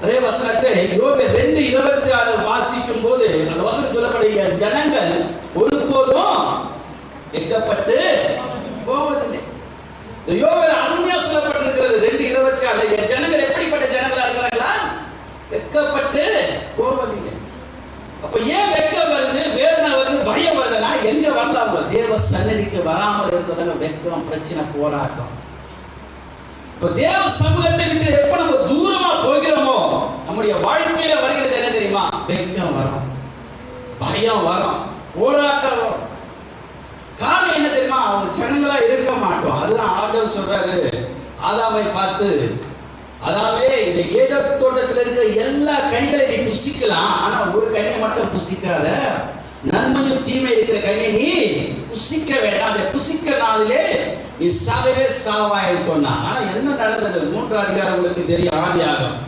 அதே வசனத்தை யோபு 2:26 வாசிக்கும் போது அந்த வசனம் சொல்லப்படுகிற ஜனங்கள் ஒருபோதும் வெட்கப்பட்டு போவதில்லை. யோபு அருமையா சொல்லப்பட்டிருக்கிறது 2:26. ஜனங்கள் எப்படிப்பட்ட ஜனங்களா இருக்கிறாங்களா? வெட்கப்பட்டு போவதில்லை. அப்ப ஏன் வெட்கம் வருது, வேதனை வருது, பயம் வருதுன்னா எங்க வரலாம்? தேவ சன்னதிக்கு வராமல் இருந்ததாங்க வெட்கம், பிரச்சனை, போராட்டம். இப்ப தேவ சமூகத்தை விட்டு எப்ப நம்ம தூரமா போகிறோமோ நம்முடைய வாழ்க்கையில வருகிறது என்ன தெரியுமா? வெட்கம் வரும், பயம் வரும், போராட்டம் வரும். காரணம் என்ன தெரியுமா? அவங்க ஜனங்களா இருக்க மாட்டோம். அதுதான் ஆண்டவர் சொல்றாரு ஆதாமை பார்த்து, அதாவே இந்த ஏதேன் தோட்டத்தில் இருக்கிற எல்லா கனிகளை நீ புசிக்கலாம், ஆனா ஒரு கனியை மட்டும் புசிக்காத, நன்மையும் தீமை இருக்கிற கனியை நீ புசிக்க வேண்டாம், அதை புசிக்க நாளிலே நீ சாகவே சாவாய் சொன்னா. ஆனா என்ன நடந்தது? 3 அதிகாரம் உங்களுக்கு தெரியும். ஆதியாகமம்